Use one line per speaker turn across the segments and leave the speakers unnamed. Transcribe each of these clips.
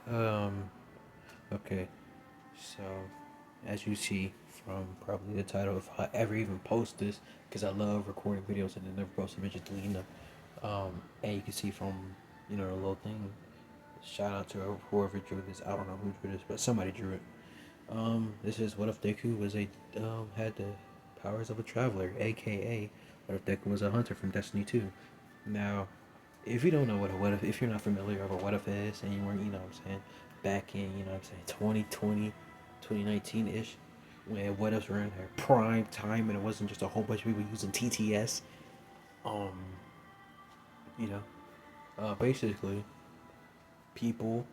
Um, okay, so as you see from probably the title, if I ever even post this, because I love recording videos and then never post them, just delete them. And you can see from the little thing. Shout out to whoever drew this. I don't know who drew this, but somebody drew it. This is what if Deku was a had the powers of a traveler, aka what if Deku was a hunter from Destiny 2. Now, if you don't know what if you're not familiar with what if is, and you weren't, what I'm saying, back in, 2020, 2019 ish, when what ifs were in their prime time, and it wasn't just a whole bunch of people using TTS. Um, you know, basically, people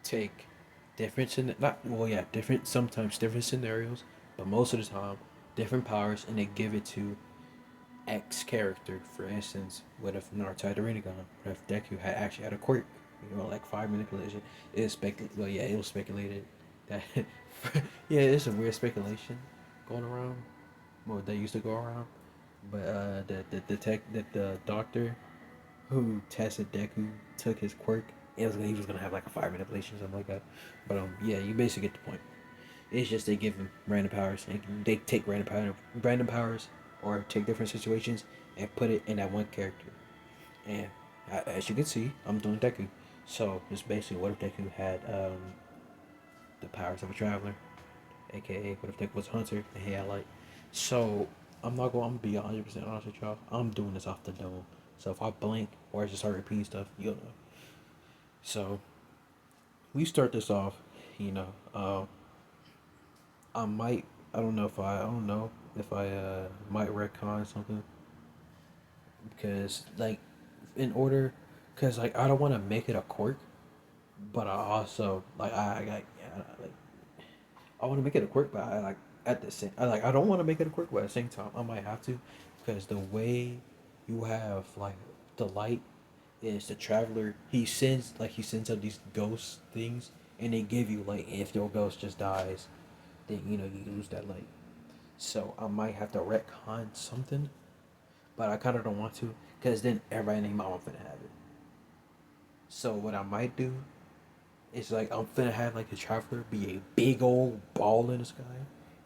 take different sometimes different scenarios, but most of the time different powers, and they give it to X character. For instance, what if Naruto had a Rinnegan? What if Deku had actually had a quirk? Like fire manipulation. It was speculated that yeah, it's a weird speculation going around. Well, they used to go around, but the doctor who tested Deku took his quirk. He was gonna have like a fire manipulation or something like that. But yeah, you basically get the point. It's just they give him random powers, and they take random powers, or take different situations and put it in that one character. And as you can see, I'm doing Deku. So it's basically what if Deku had the powers of a traveler, aka what if Deku was a hunter and he had light. So I'm gonna be 100% honest with y'all. I'm doing this off the dome. So if I blink or I just start repeating stuff, you'll know. So we start this off, you know. I might. I don't know if I might retcon something because like in order, because like I don't want to make it a quirk, but I also like I want to make it a quirk, but I like at the same I don't want to make it a quirk, but at the same time I might have to, because the way you have like the light is the traveler. He sends out these ghost things, and they give you like if your ghost just dies, then you lose that light. So I might have to retcon something, but I kind of don't want to, because then everybody and their mama finna have it. So what I might do is like I'm finna have like the traveler be a big old ball in the sky,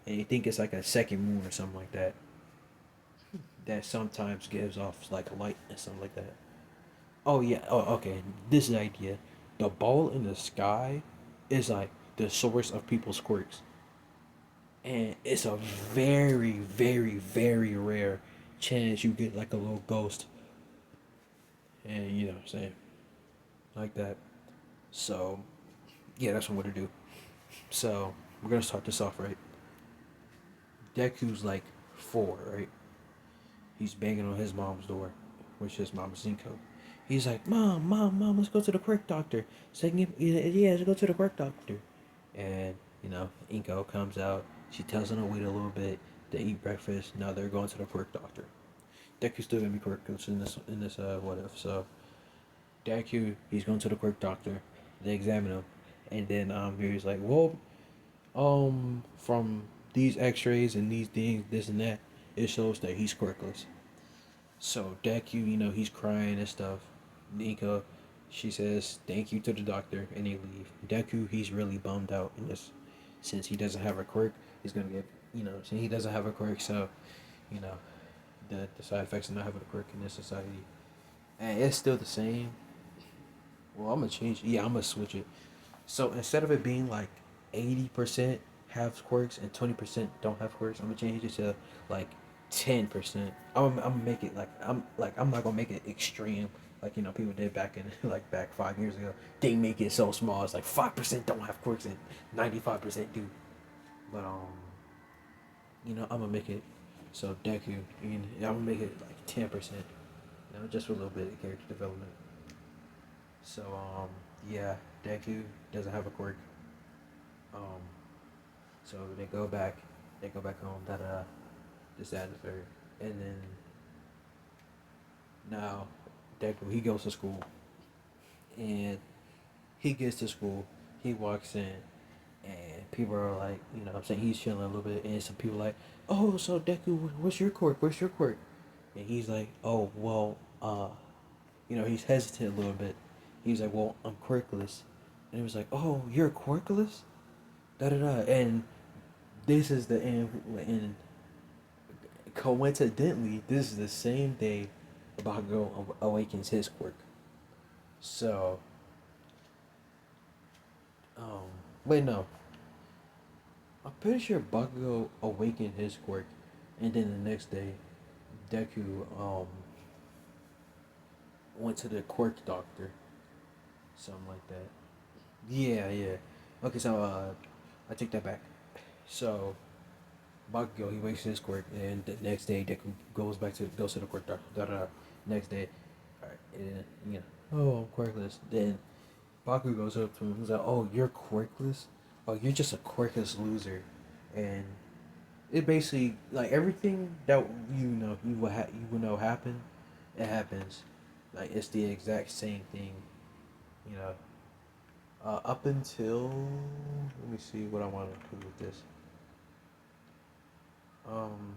and you think it's like a second moon or something like that. That sometimes gives off like light and something like that. Oh yeah. Oh okay. This is the idea. The ball in the sky is like the source of people's quirks, and it's a very, very, very rare chance you get like a little ghost, and what I'm saying, like that. So yeah, that's what I'm gonna do. So we're gonna start this off right. Deku's like 4, right? He's banging on his mom's door, which is Mama Zinko. He's like, Mom, Mom, Mom, let's go to the quirk doctor. So yeah, let's go to the quirk doctor. And Inko comes out. She tells him to wait a little bit. They eat breakfast. Now they're going to the quirk doctor. Deku's still gonna be quirk coach in this what if. So Deku, he's going to the quirk doctor. They examine him, and then he's like, well, from these X-rays and these things, this and that, it shows that he's quirkless. So Deku, he's crying and stuff. Nika, she says thank you to the doctor, and they leave. Deku, he's really bummed out in this, since he doesn't have a quirk. He's gonna get, since he doesn't have a quirk, so you know the side effects of not having a quirk in this society, and it's still the same. Well, I'm gonna change. Yeah, I'm gonna switch it. So instead of it being like 80% have quirks and 20% don't have quirks, I'm gonna change it to like 10%. I'm gonna make it I'm not gonna make it extreme like people did back in back 5 years ago. They make it so small. It's like 5% don't have quirks and 95% do. But I'm gonna make it so Deku. I'm gonna make it like 10%. Just for a little bit of character development. So yeah, Deku doesn't have a quirk. Um, so they go back home. That this that and the third, and then now Deku he goes to school, and he gets to school. He walks in, and people are like, what I'm saying, he's chilling a little bit, and some people like, oh, so Deku, what's your quirk? What's your quirk? And he's like, oh well, he's hesitant a little bit. He's like, well, I'm quirkless. And he was like, "Oh, you're quirkless." Da da da. And this is the end. And coincidentally, this is the same day Bakugo awakens his quirk. So, um, wait, no. I'm pretty sure Bakugo awakened his quirk, and then the next day, Deku went to the quirk doctor, something like that. Yeah, yeah. Okay, so I take that back. So Bakugo he wakes his quirk, and the next day Deku goes to the quirk doctor. Da da. Da. Next day, alright, and you know, oh I'm quirkless. Then Baku goes up to him. He's like, "Oh, you're quirkless. Oh, you're just a quirkless loser," and it basically like everything that you will know happen, it happens. Like it's the exact same thing, you know. Up until let me see what I want to do with this. Um,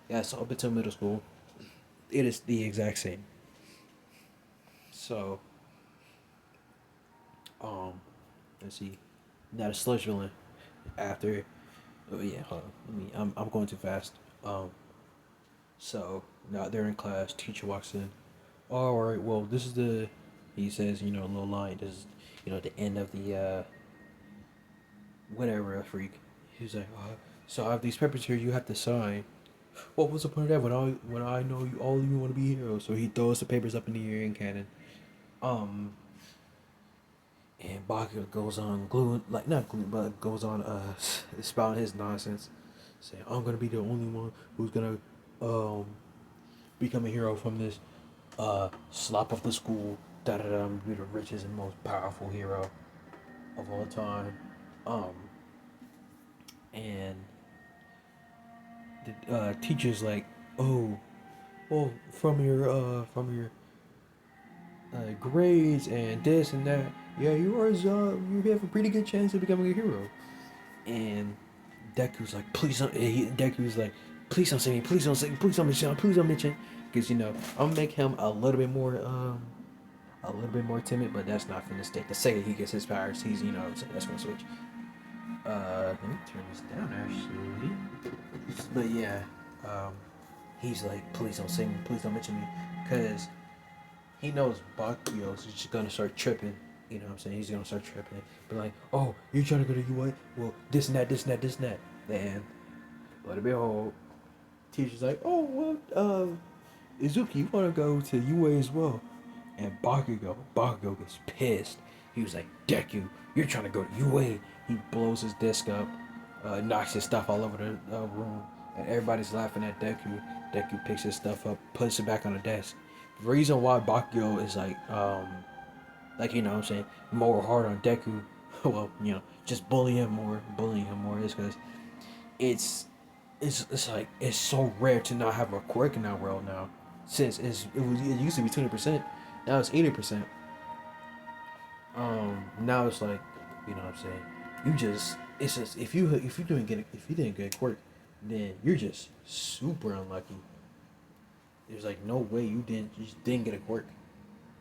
yeah, so up until middle school, it is the exact same. So, um, let's see. Now the sludge villain after. Oh yeah, hold on. I'm going too fast. Um, so now they're in class. Teacher walks in. All right. Well, this is the. He says, you know, a little line. This is, the end of the whatever a freak. He's like, so I have these papers here. You have to sign. What was the point of that? When I know you all you want to be heroes. So he throws the papers up in the air in cannon. Um, and Bakugo goes on gluing like not gluing, but goes on spouting his nonsense, saying I'm gonna be the only one who's gonna um become a hero from this slop of the school. Da da da. I'm gonna be the richest and most powerful hero of all time. Um, and the teacher's like, oh, well, from your grades and this and that, yeah, you have a pretty good chance of becoming a hero. And Deku's like, please don't. Deku's like, please don't say me, please don't say, please don't mention, please don't mention, because I'm gonna make him a little bit more timid, but that's not gonna stay. The second he gets his powers, he's that's gonna switch. Let me turn this down actually. But yeah, um, he's like, please don't say me, please don't mention me, because he knows Bakio's just gonna start tripping. You know what I'm saying? He's gonna start tripping. Be like, oh, you're trying to go to UA? Well, this and that, this and that, this and that. Then, lo and behold, teacher's like, oh, well, Izuki, you wanna go to UA as well? And Bakugo gets pissed. He was like, Deku, you're trying to go to UA. He blows his desk up, knocks his stuff all over the room, and everybody's laughing at Deku. Deku picks his stuff up, puts it back on the desk. The reason why Bakugo is like what I'm saying, more hard on Deku, well, just bullying him more, is because it's it's like it's so rare to not have a quirk in that world now. Since it used to be 20%, now it's 80%. Now it's like, what I'm saying, it's just if you didn't get a quirk, then you're just super unlucky. There's like no way you just didn't get a quirk.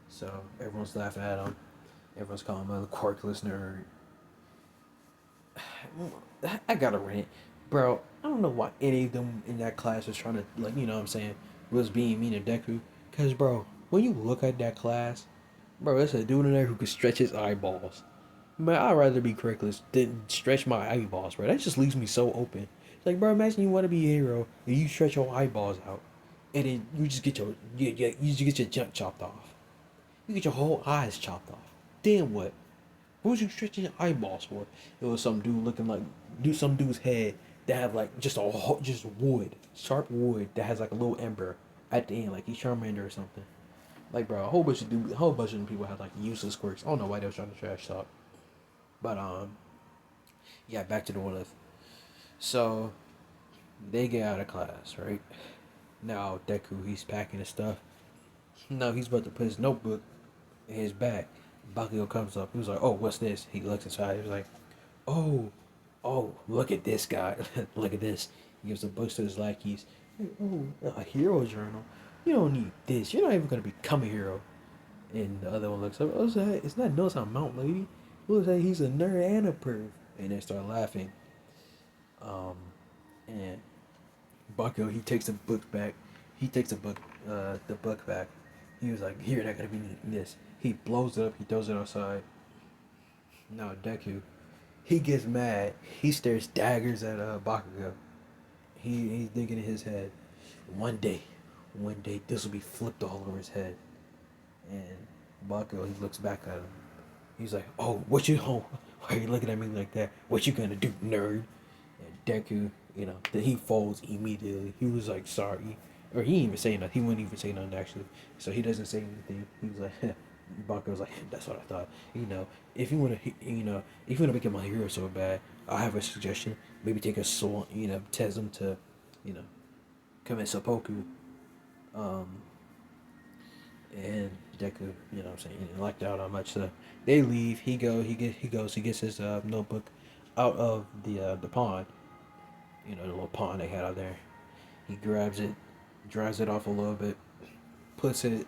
So everyone's laughing at him. Everyone's calling him a quirkless nerd. I gotta rant, bro. I don't know why any of them in that class was trying to what I'm saying, was being mean to Deku. Cause bro, when you look at that class, bro, it's a dude in there who could stretch his eyeballs. Man, I'd rather be quirkless than stretch my eyeballs, bro. That just leaves me so open. It's like, bro, imagine you want to be a hero and you stretch your eyeballs out, and then you just get you just get your junk chopped off. You get your whole eyes chopped off. Then what? What was you stretching your eyeballs for? It was some dude looking like some dude's head that had like just wood, sharp wood that has like a little ember at the end, like he's Charmander or something. Like bro, a whole bunch of people had like useless quirks. I don't know why they was trying to trash talk, but yeah, back to the what if. So they get out of class, right? Now Deku he's packing his stuff. Now he's about to put his notebook in his bag. Bakugo comes up. He was like, "Oh, what's this?" He looks inside. He was like, "Oh, oh, look at this guy. Look at this." He gives the books to his lackeys. Oh, a hero journal. You don't need this. You're not even gonna become a hero. And the other one looks up. Oh, is that Notice on Mount Lady? Who's that? He's a nerd and a perv. And they start laughing. Um, and Bucko, he takes the book back. He takes the book back. He was like, "Here, not gonna be this." He blows it up. He throws it outside. Now Deku, he gets mad. He stares daggers at Bakugo. He's thinking in his head, one day, one day this will be flipped all over his head. And Bakugo, he looks back at him. He's like, "Oh, what you? Oh, why are you looking at me like that? What you gonna do, nerd?" And Deku, then he folds immediately. He was like, "Sorry," or he didn't even say nothing. He wouldn't even say nothing actually. So he doesn't say anything. He was like, Bakugo was like, "That's what I thought." If you wanna, if you wanna become a hero so bad, I have a suggestion. Maybe take a soul, test him to, you know, commit seppuku. Um, and Deku, what I'm saying, he didn't like that how much. So they leave. He gets his notebook out of the pond. The little pond they had out there. He grabs it, dries it off a little bit, puts it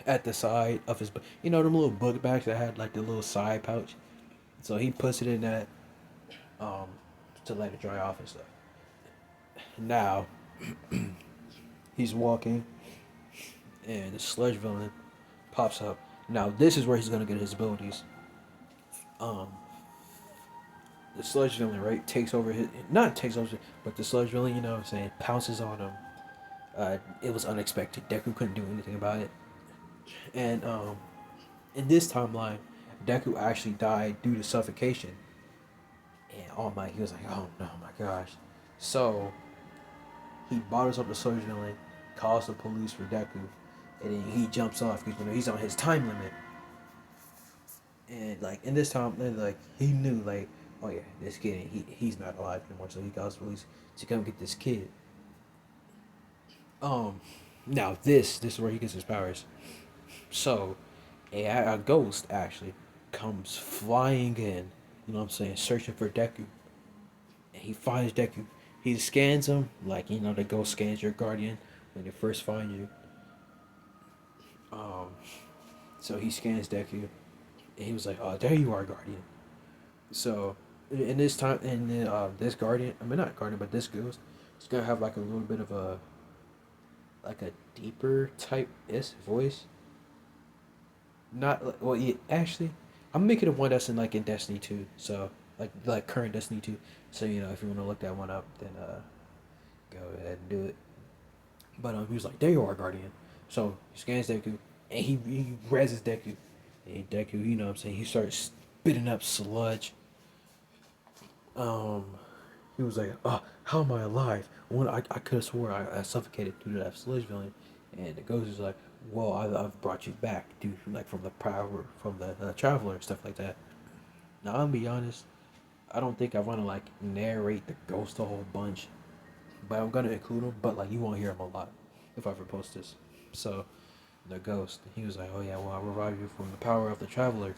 at the side of his, them little book bags that had like the little side pouch. So he puts it in that, um, to let it dry off and stuff. Now he's walking, and the sludge villain pops up. Now this is where he's gonna get his abilities. Um, the sludge villain, right, takes over his, not takes over, but the sludge villain, what I'm saying, pounces on him. It was unexpected. Deku couldn't do anything about it. And in this timeline, Deku actually died due to suffocation. And he was like, "Oh no, my gosh!" So he bottles up the sludge villain, calls the police for Deku, and then he jumps off because he's on his time limit. And like in this time, then like he knew like, oh yeah, this kid he's not alive anymore. So he calls police to come get this kid. Um, Now this is where he gets his powers. So a ghost actually comes flying in. What I'm saying, searching for Deku, and he finds Deku. He scans him like the ghost scans your guardian when they first find you. Um, so he scans Deku, and he was like, "Oh, there you are, guardian." So in this time, this guardian, I mean not guardian, but this ghost, it's gonna have like a little bit of a like a deeper type voice. Not well, yeah, actually, I'm making it one that's in Destiny 2. So like current Destiny 2. So if you want to look that one up, then go ahead and do it. But he was like, "There you are, Guardian." So he scans Deku, and he reses Deku, and Deku, what I'm saying, he starts spitting up sludge. Um, he was like, how am I alive? I could have swore I suffocated due to that sludge villain. And the ghost is like, well, I've brought you back, dude, like from the power, from the traveler and stuff like that. Now, I'm gonna be honest, I don't think I want to like narrate the ghost a whole bunch, but I'm gonna include him, but like you won't hear him a lot if I ever post this. So, the ghost, he was like, oh yeah, well, I revived you from the power of the traveler.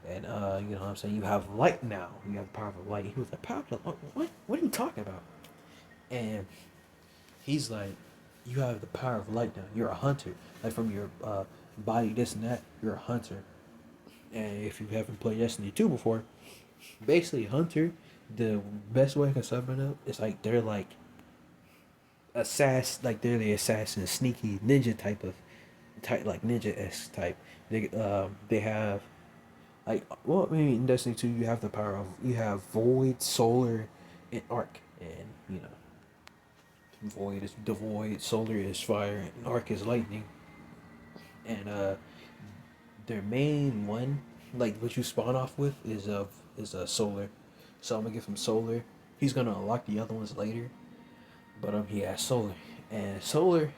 And what I'm saying, you have light now. You have the power of light. He was like, power of light? What are you talking about? And he's like, you have the power of light now. You're a hunter. Like from your body, this and that, you're a hunter. And if you haven't played Destiny 2 before, basically hunter, the best way I can sum it up is like they're like they're the assassin, sneaky ninja type like ninja esque type. They have like, well, I mean, in Destiny 2, you have Void, Solar, and Arc. And, Void is the Void, Solar is fire, and Arc is lightning. And, their main one, like, what you spawn off with is a Solar. So I'm gonna give him Solar. He's gonna unlock the other ones later. But, he has Solar. And Solar,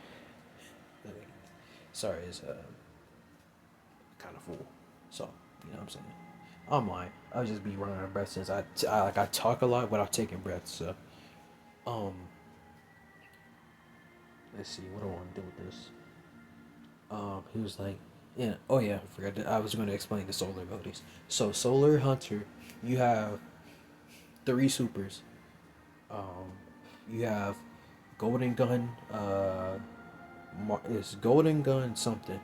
sorry, is, kind of full. So, what I'm saying? I'm lying. I'll just be running out of breath since I talk a lot without taking breaths. So, um, let's see what do I want to do with this. He was like, yeah, oh yeah, I forgot that I was going to explain the solar abilities. So, Solar Hunter, you have three supers. Um, you have Golden Gun. It's Golden Gun something.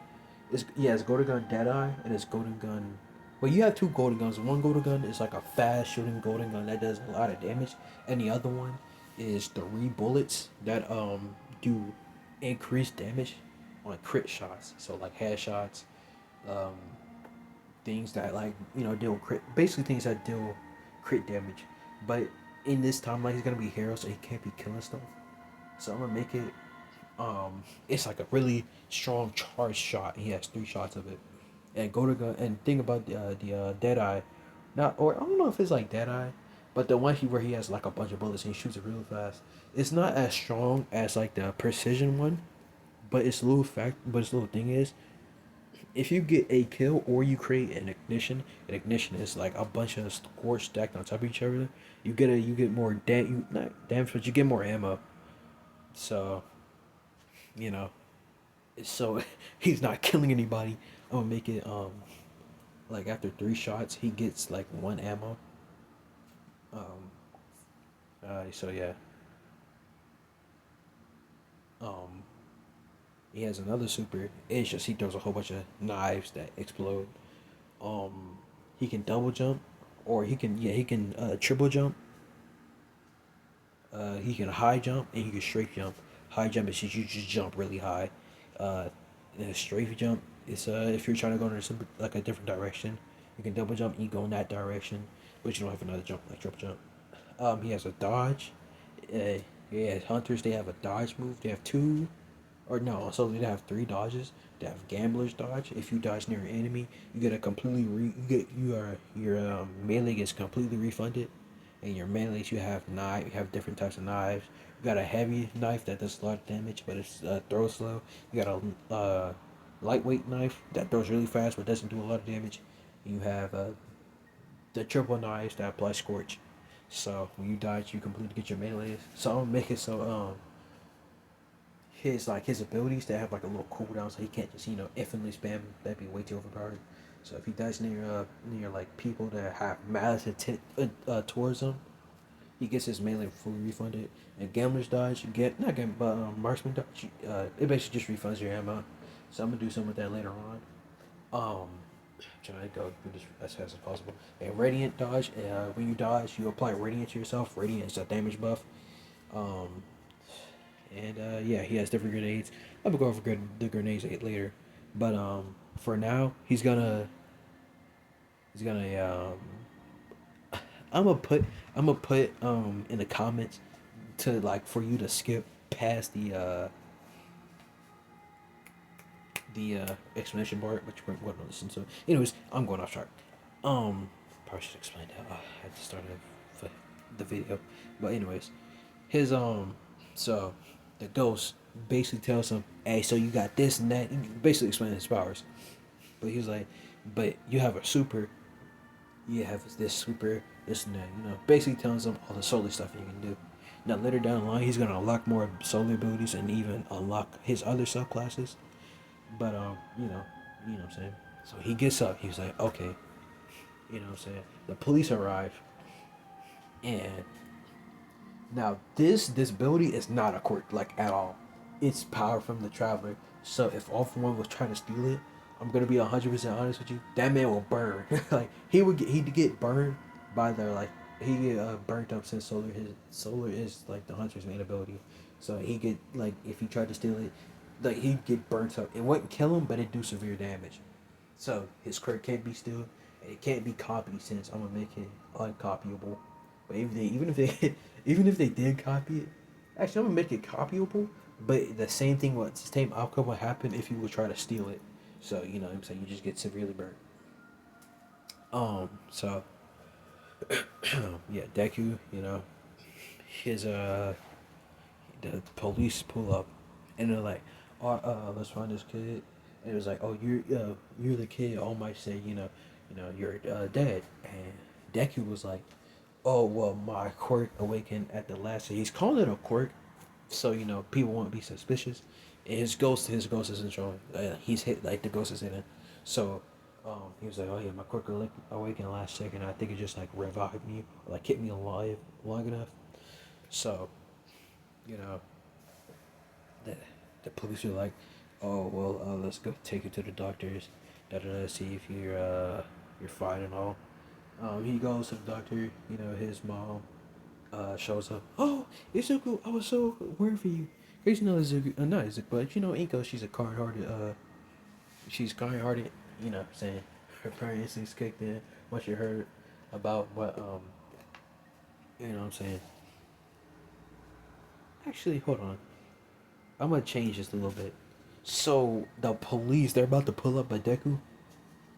It's Golden Gun Deadeye and it's Golden Gun. Well, you have two golden guns. One golden gun is like a fast shooting golden gun that does a lot of damage, and the other one is three bullets that do increased damage on crit shots. So like headshots, um, things that like deal crit, basically things that deal crit damage. But in this timeline, he's gonna be hero, so he can't be killing stuff. So I'm gonna make it. It's like a really strong charge shot. He has three shots of it, and go to gun. And think about the dead eye, not or I don't know if it's like dead eye, but the one where he has like a bunch of bullets and he shoots it real fast. It's not as strong as like the precision one, but its little fact. But its little thing is, if you get a kill or you create an ignition is like a bunch of scores stacked on top of each other. You get more not damage, but you get more ammo. So you know, so he's not killing anybody. I'm gonna make it like after three shots he gets like one ammo. Um, so yeah. Um, he has another super. It's just he throws a whole bunch of knives that explode. Um, he can double jump, or he can triple jump. He can high jump and he can straight jump. High jump is just you just jump really high. Uh, and a strafe jump is if you're trying to go in some like a different direction, you can double jump and you go in that direction, but you don't have another jump like triple jump. He has a dodge. Yeah, hunters they have a dodge move. They have two, or no, so they have three dodges. They have gambler's dodge. If you dodge near an enemy, you get a completely your melee gets completely refunded. And your melees you have you have different types of knives. You got a heavy knife that does a lot of damage, but it's throws slow. You got a lightweight knife that throws really fast but doesn't do a lot of damage. You have the triple knives that apply scorch. So when you dodge, you completely get your melees. So I'm gonna make it so his abilities to have like a little cooldown, so he can't just infinitely spam. That'd be way too overpowered. So if he dies near like people that have malice intent towards him, he gets his melee fully refunded. And gambler's dodge, you get not gambler, but marksman dodge. It basically just refunds your ammo. So I'm gonna do some of that later on. Um, trying to go through this as fast as possible. And radiant dodge. When you dodge, you apply radiant to yourself. Radiant is a damage buff. Um, and yeah, he has different grenades. I'm gonna go over the grenades later, but for now he's gonna I'm gonna put in the comments to like for you to skip past the explanation part, which we're going to listen to. Anyways, I'm going off track. Probably should explain that. I just started the video, but anyways, his so the ghost basically tells him, "Hey, so you got this and that." He basically explaining his powers, but he was like, "But you have a super. You have this super, this and that." Basically telling him all the solar stuff you can do. Now later down the line, he's gonna unlock more solar abilities and even unlock his other subclasses. But you know what I'm saying. So he gets up. He's like, okay, you know what I'm saying. The police arrive, and now this ability is not a quirk like at all. It's power from the traveler. So if All For One was trying to steal it, I'm gonna be 100% honest with you. That man will burn. Like he'd get burned by the like he get burnt up since solar is like the hunter's main ability. So he get like if he tried to steal it, like he'd get burnt up. It wouldn't kill him, but it do severe damage. So his quirk can't be stealed, and it can't be copied since I'm gonna make it uncopyable. But even if they even if they did copy it, actually I'm gonna make it copyable. But the same thing, what same outcome would happen if you would try to steal it. So you know what I'm saying, you just get severely burnt. So yeah, Deku, his the police pull up, and they're like, "Oh, let's find this kid." And it was like, "Oh, you're the kid." All Might say, you're dead. And Deku was like, "Oh, well, my quirk awakened at the last." So he's calling it a quirk, so people won't be suspicious. And his ghost isn't showing. He's hit like the ghost is hidden. So, he was like, "Oh yeah, my quirk awakened last second. I think it just like revived me, or like kept me alive long enough." So, you know, the the police are like, "Oh well, let's go take you to the doctors. Da da da. See if you're you're fine and all. He goes to the doctor. You know, his mom shows up. Oh, Izuku, I was so worried for you. Cause you know Izuku, not Izuku, but you know Inko. She's kind-hearted. You know, what I'm saying her parent instincts kicked in once she heard about what you know, what I'm saying. Actually, hold on. I'm gonna change this a little bit. So the police, they're about to pull up a Deku.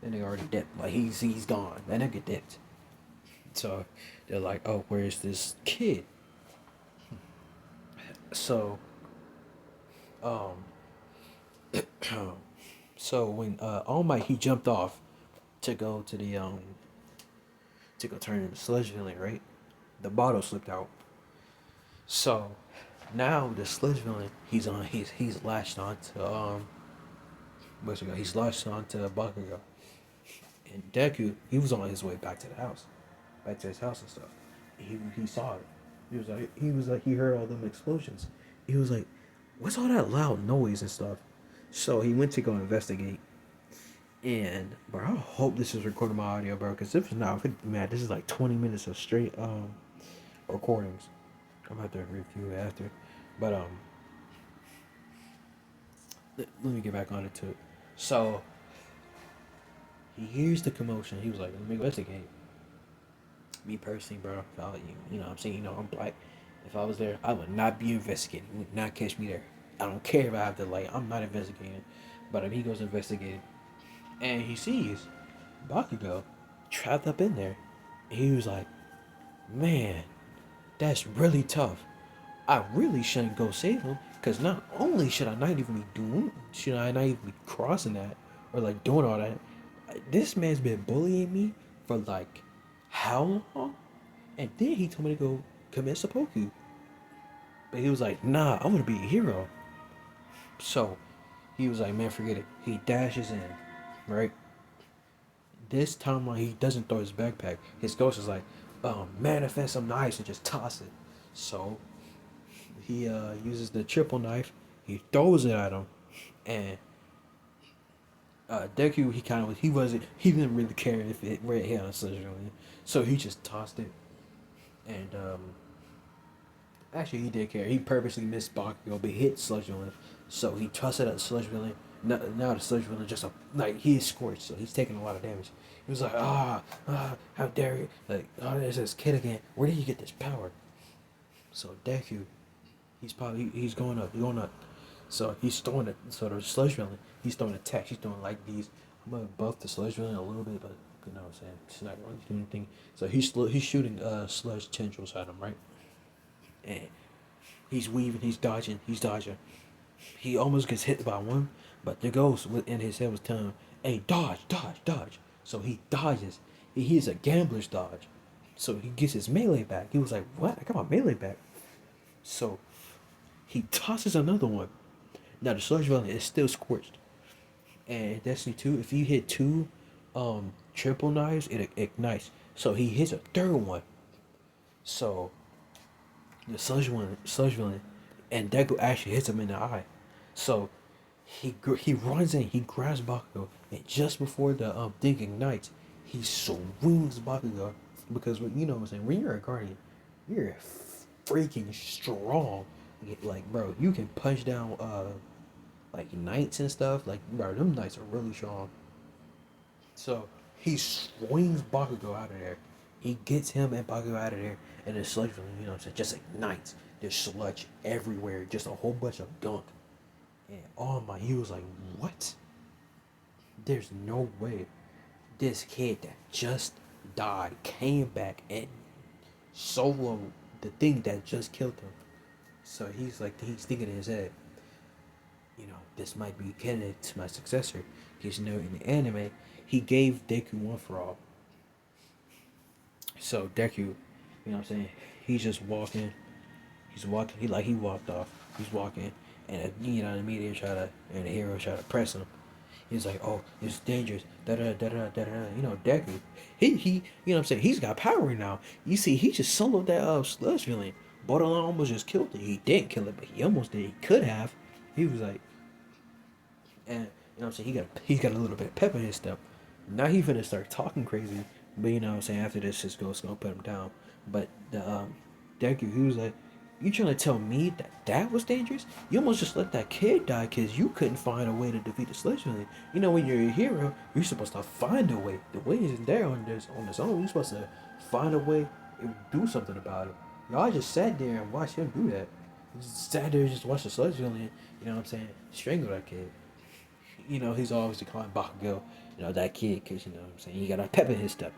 Then they already dipped. Like he's gone. That nigga dipped. So they're like, oh, where's this kid? So um so when All Might he jumped off to go to the to go turn into sludge villain, right? The bottle slipped out. So now the sludge villain he's latched onto what's it called? He's latched onto Bakugo. And Deku, he was on his way back to the house. Back to his house and stuff. He saw it. He was like he heard all them explosions. He was like, what's all that loud noise and stuff? So he went to go investigate. And bro, I hope this is recording my audio, bro, because if it's not, man, this is like 20 minutes of straight recordings. I'm gonna have to review it after. But let me get back on it too. So he hears the commotion. He was like, let me investigate. Me personally, bro, if I, you know what I'm saying, you know, I'm black. If I was there, I would not be investigating. You would not catch me there. I don't care if I have to, like, I'm not investigating. But if he goes investigating and he sees Bakugo trapped up in there, he was like, man, that's really tough. I really shouldn't go save him, because not only should I not even be crossing that or like doing all that. This man's been bullying me for like how long? And then he told me to go commit seppuku. But he was like, nah, I'm gonna be a hero. So he was like, man, forget it. He dashes in, right? This time when he doesn't throw his backpack, his ghost is like, manifest some knives and just toss it. So he uses the triple knife. He throws it at him, and Deku he didn't really care if it where it hit on Sludge Villain, so he just tossed it. And actually he did care. He purposely missed Bakugo, but hit Sludge Villain, so he tossed it at the Sludge Villain. Now the Sludge Villain just like he's scorched, so he's taking a lot of damage. He was like, how dare you? Like, oh, there's this kid again. Where did you get this power? So Deku, he's going up. So he's throwing it. So the sludge villain, he's throwing attacks. He's throwing like these. I'm gonna buff the sludge villain a little bit, but you know what I'm saying. It's not really doing anything. So he's shooting sludge tendrils at him, right? And he's weaving. He's dodging. He almost gets hit by one, but the ghost in his head was telling him, "Hey, dodge, dodge, dodge." So he dodges. He's a gambler's dodge. So he gets his melee back. He was like, "What? I got my melee back." So he tosses another one. Now the sludge villain is still scorched. And in Destiny 2, if you hit two triple knives, it ignites. So he hits a third one. So the sludge villain, and Deku actually hits him in the eye. So he runs in, he grabs Bakugo, and just before the thing ignites, he swings Bakugo, because you know what I'm saying. When you're a guardian, you're freaking strong. Like, bro, you can punch down like knights and stuff. Like, bro, them knights are really strong. So he swings Bakugo out of there. He gets him and Bakugo out of there, and the sludge villain, you know what I'm saying, just ignites. There's sludge everywhere, just a whole bunch of gunk. And oh my, he was like, what? There's no way this kid that just died came back and soloed the thing that just killed him. So he's thinking in his head, you know, this might be candidate to my successor. Because, you know, in the anime, he gave Deku one for all. So Deku, you know what I'm saying, he's just walking. He's walking. He walked off. He's walking, and you know the media and the hero try to press him. He's like, oh, it's dangerous. Da da da da da da. You know, Deku. He you know what I'm saying. He's got power now. You see, he just soloed that sludge villain. Borderline almost just killed it. He didn't kill it, but he almost did. He could have. He was like, and you know what I'm saying. He's got a little bit of pep in his step. Now he finna start talking crazy. But you know what I'm saying, after this his ghost gonna put him down. But the Deku, he was like, you trying to tell me that that was dangerous? You almost just let that kid die because you couldn't find a way to defeat the Sledgehammer. You know, when you're a hero, you're supposed to find a way. The way isn't there on this own. You're supposed to find a way and do something about it. Y'all just sat there and watched him do that. Just sat there and just watched the Sledgehammer, you know what I'm saying, strangle that kid. You know, he's always calling Bakugo, you know, that kid, because, you know what I'm saying, he got a pep in his step.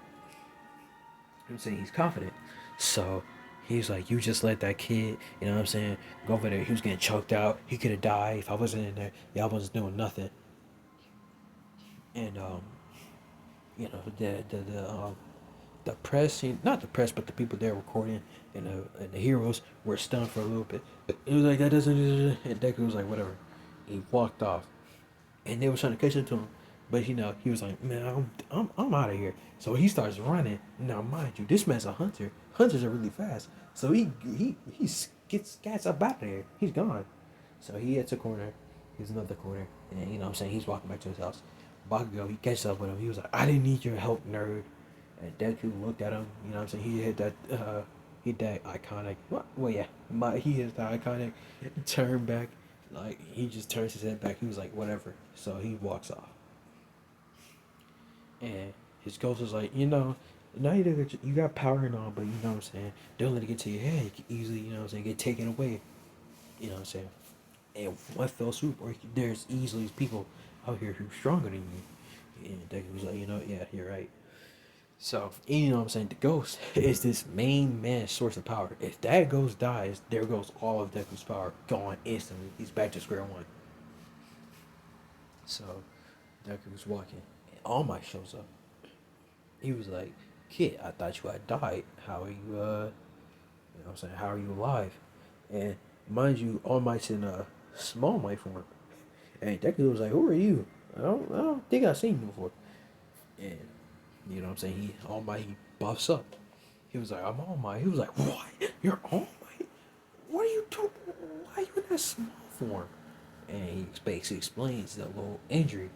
I'm saying he's confident. So he's like, you just let that kid, you know what I'm saying, go over there. He was getting choked out. He could have died if I wasn't in there. Y'all wasn't doing nothing. And you know, the press, not the press, but the people there recording and the heroes were stunned for a little bit. It was like that doesn't, and Deku was like whatever. He walked off, and they were trying to catch up to him, but you know he was like, man, I'm out of here. So he starts running. Now mind you, this man's a hunter. Hunters are really fast, so he gets up out of there. He's gone. So he hits a corner. He's another corner, and you know what I'm saying, he's walking back to his house. Bakugo, he catches up with him. He was like, I didn't need your help, nerd. And Deku looked at him. You know what I'm saying, he hit that iconic. What? Well, yeah, he hit the iconic turn back. Like he just turns his head back. He was like, whatever. So he walks off. And his ghost was like, you know, now you got power and all, but you know what I'm saying, don't let it get to your head. You can easily, you know what I'm saying, get taken away. You know what I'm saying? And one fell swoop, or there's easily people out here who's stronger than you. And Deku was like, you know, yeah, you're right. So, you know what I'm saying? The ghost is this main man source of power. If that ghost dies, there goes all of Deku's power gone instantly. He's back to square one. So, Deku's walking, and All Might shows up. He was like, kid, I thought you had died. How are you, you know what I'm saying? How are you alive? And mind you, All Might's in a small Might form. And Deku was like, who are you? I don't think I've seen you before. And, you know what I'm saying? All Might, he buffs up. He was like, I'm All Might. He was like, what? You're All Might? What are you doing? Why are you in that small form? And he basically explains the little injury.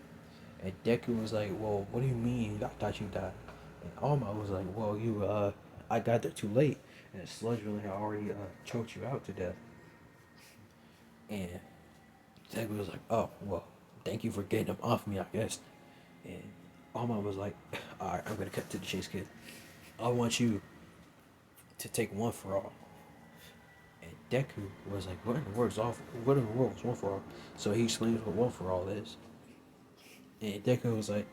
And Deku was like, well, what do you mean? I thought you died. And All Might was like, well, I got there too late. And Sludge really had already choked you out to death. And Deku was like, oh, well, thank you for getting him off me, I guess. And All Might was like, alright, I'm going to cut to the chase, kid. I want you to take one for all. And Deku was like, what in the world is one for all? So he explains what one for all is. And Deku was like,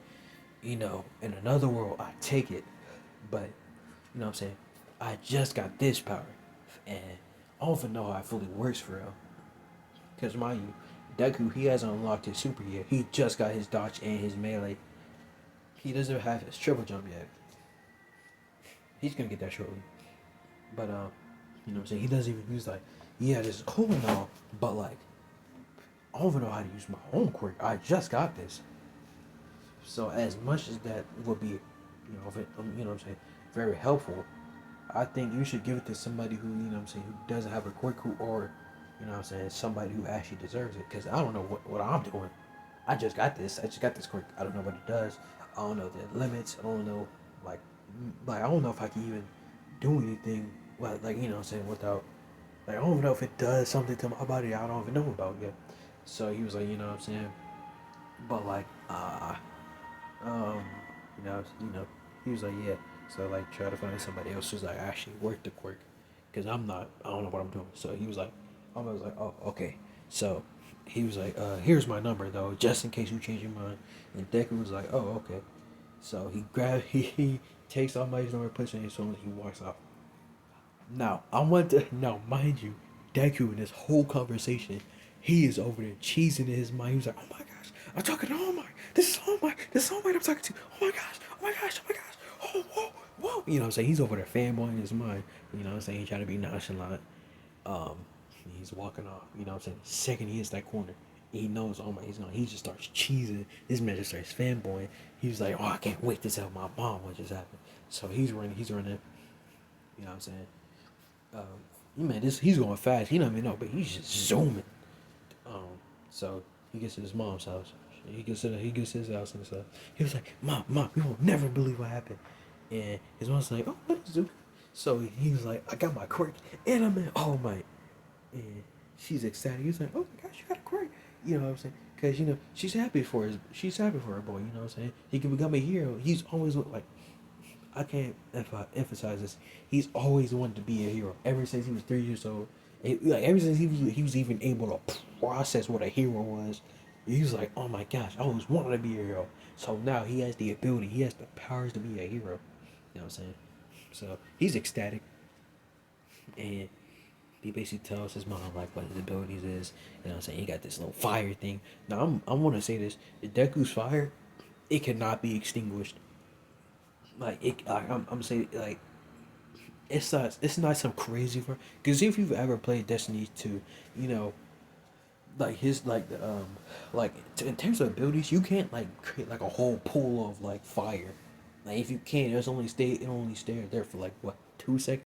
you know, in another world, I take it. But, you know what I'm saying, I just got this power. And I don't even know how it fully works for real. Because mind you, Deku, he hasn't unlocked his super yet. He just got his dodge and his melee. He doesn't have his triple jump yet. He's gonna get that shortly. But you know what I'm saying? He doesn't even use like, yeah, this is cool and all, but like, I don't even know how to use my own quirk. I just got this. So as much as that would be, you know what I'm saying, very helpful, I think you should give it to somebody who, you know what I'm saying, who doesn't have a quirk, or, you know what I'm saying, somebody who actually deserves it. Because I don't know what I'm doing. I just got this. I just got this quirk. I don't know what it does. I don't know the limits. I don't know, like I don't know if I can even do anything, well, like, you know what I'm saying, without, like, I don't even know if it does something to my body I don't even know about yet. So he was like, you know what I'm saying, but like, um, he was like, yeah. So like, try to find somebody else who's like actually worth the quirk, because I don't know what I'm doing. So he was like, I was like, oh, okay. So he was like, here's my number though, just in case you change your mind. And Deku was like, oh, okay. So he takes All Might's number, puts it in his phone, and he walks off. Now, mind you, Deku in this whole conversation, he is over there cheesing in his mind. He was like, oh my gosh, I'm talking to All Might. This is All Might I'm talking to. Oh my gosh, oh my gosh. Oh, whoa, whoa. You know what I'm saying? He's over there fanboying in his mind. You know what I'm saying? He's trying to be nonchalant. Um, he's walking off. You know what I'm saying? The second he hits that corner, he knows, oh my, he just starts cheesing. This man just starts fanboying. He's like, oh, I can't wait to tell my mom what just happened. So he's running. You know what I'm saying? Man, he's going fast. He don't even know, but he's just zooming. Um, so he gets to his mom's house. He gets his house and stuff. He was like, Mom, you will never believe what happened. And his mom's like, oh, what is it? So he was like, I got my quirk and I'm in all my. And she's ecstatic. He's like, oh my gosh, you got a quirk. You know what I'm saying? Because she's happy for her boy. You know what I'm saying? He can become a hero. He's always like, I can't emphasize this. He's always wanted to be a hero ever since he was 3 years old. Like ever since he was even able to process what a hero was, he was like, oh my gosh, I always wanted to be a hero. So now he has the ability, he has the powers to be a hero. You know what I'm saying? So he's ecstatic, and he basically tells his mom like what his abilities is. You know what I'm saying? He got this little fire thing. Now I want to say this: Deku's fire, it cannot be extinguished. Like I'm saying like it's not some crazy for because if you've ever played Destiny 2, you know like his like the like in terms of abilities you can't like create like a whole pool of like fire. Like if you can, it only stay there for like what 2 seconds.